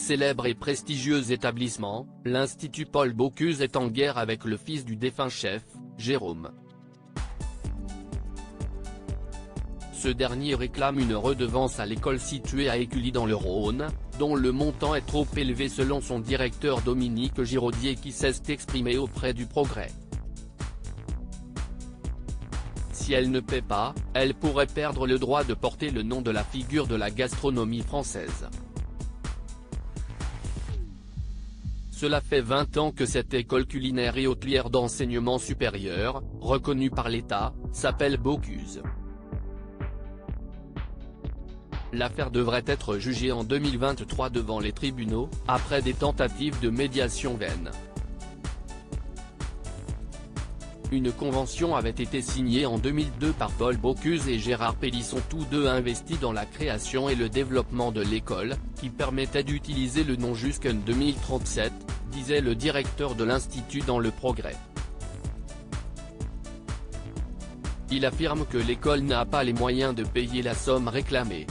Célèbre et prestigieux établissement, l'Institut Paul Bocuse est en guerre avec le fils du défunt chef, Jérôme. Ce dernier réclame une redevance à l'école située à Écully dans le Rhône, dont le montant est trop élevé selon son directeur Dominique Giraudier qui s'est exprimé auprès du Progrès. Si elle ne paie pas, elle pourrait perdre le droit de porter le nom de la figure de la gastronomie française. Cela fait 20 ans que cette école culinaire et hôtelière d'enseignement supérieur, reconnue par l'État, s'appelle Bocuse. L'affaire devrait être jugée en 2023 devant les tribunaux, après des tentatives de médiation vaines. Une convention avait été signée en 2002 par Paul Bocuse et Gérard Pélisson, tous deux investis dans la création et le développement de l'école, qui permettait d'utiliser le nom jusqu'en 2037, disait le directeur de l'Institut dans Le Progrès. Il affirme que l'école n'a pas les moyens de payer la somme réclamée.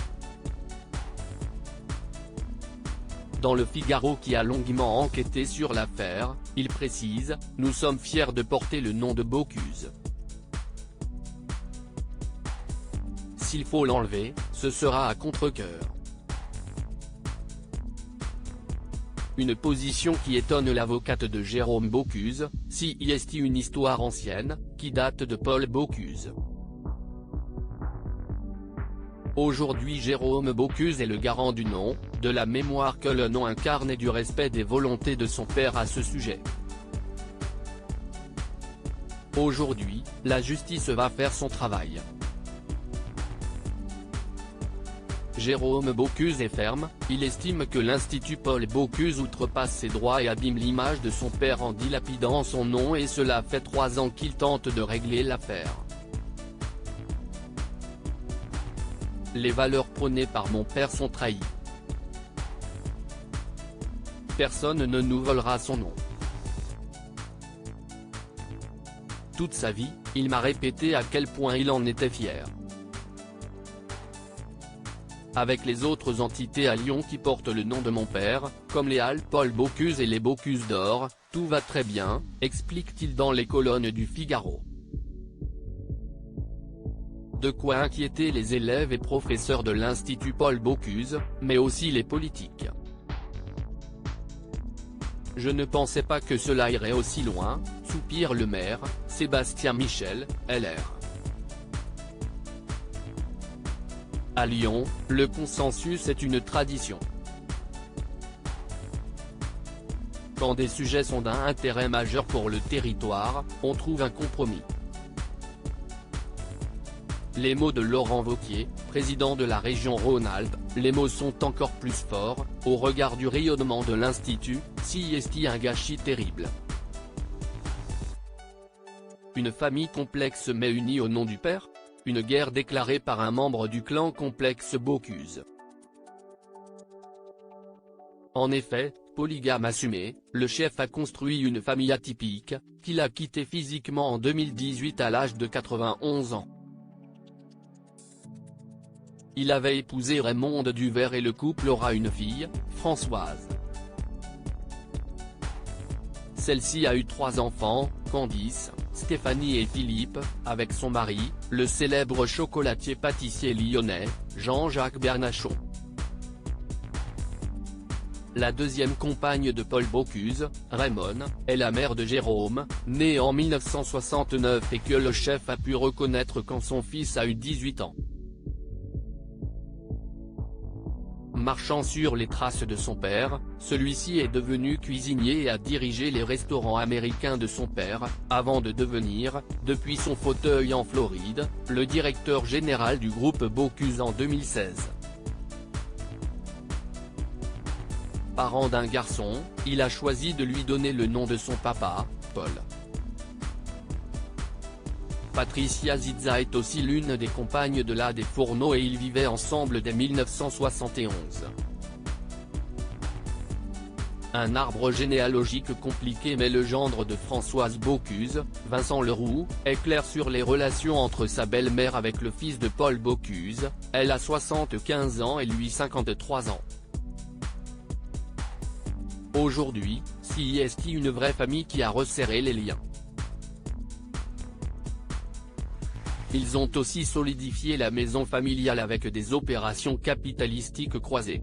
Dans Le Figaro qui a longuement enquêté sur l'affaire, il précise « Nous sommes fiers de porter le nom de Bocuse. S'il faut l'enlever, ce sera à contre-cœur ». Une position qui étonne l'avocate de Jérôme Bocuse, CIST, une histoire ancienne, qui date de Paul Bocuse. Aujourd'hui Jérôme Bocuse est le garant du nom, de la mémoire que le nom incarne et du respect des volontés de son père à ce sujet. Aujourd'hui, la justice va faire son travail. Jérôme Bocuse est ferme, il estime que l'Institut Paul Bocuse outrepasse ses droits et abîme l'image de son père en dilapidant son nom, et cela fait 3 ans qu'il tente de régler l'affaire. Les valeurs prônées par mon père sont trahies. Personne ne nous volera son nom. Toute sa vie, il m'a répété à quel point il en était fier. Avec les autres entités à Lyon qui portent le nom de mon père, comme les Halles Paul Bocuse et les Bocuse d'Or, tout va très bien, explique-t-il dans les colonnes du Figaro. De quoi inquiéter les élèves et professeurs de l'Institut Paul Bocuse, mais aussi les politiques. Je ne pensais pas que cela irait aussi loin, soupire le maire, Sébastien Michel, LR. À Lyon, le consensus est une tradition. Quand des sujets sont d'un intérêt majeur pour le territoire, on trouve un compromis. Les mots de Laurent Wauquiez, président de la région Rhône-Alpes, les mots sont encore plus forts, au regard du rayonnement de l'Institut, CIST, un gâchis terrible. Une famille complexe mais unie au nom du père ? Une guerre déclarée par un membre du clan complexe Bocuse. En effet, polygame assumé, le chef a construit une famille atypique, qu'il a quittée physiquement en 2018 à l'âge de 91 ans. Il avait épousé Raymonde Duvert et le couple aura une fille, Françoise. Celle-ci a eu 3 enfants, Candice, Stéphanie et Philippe, avec son mari, le célèbre chocolatier-pâtissier lyonnais, Jean-Jacques Bernachon. La deuxième compagne de Paul Bocuse, Raymond, est la mère de Jérôme, né en 1969 et que le chef a pu reconnaître quand son fils a eu 18 ans. Marchant sur les traces de son père, celui-ci est devenu cuisinier et a dirigé les restaurants américains de son père, avant de devenir, depuis son fauteuil en Floride, le directeur général du groupe Bocuse en 2016. Parent d'un garçon, il a choisi de lui donner le nom de son papa, Paul. Patricia Zizza est aussi l'une des compagnes de la des Fourneaux et ils vivaient ensemble dès 1971. Un arbre généalogique compliqué mais le gendre de Françoise Bocuse, Vincent Leroux, est clair sur les relations entre sa belle-mère avec le fils de Paul Bocuse, elle a 75 ans et lui 53 ans. Aujourd'hui, c'est une vraie famille qui a resserré les liens. Ils ont aussi solidifié la maison familiale avec des opérations capitalistiques croisées.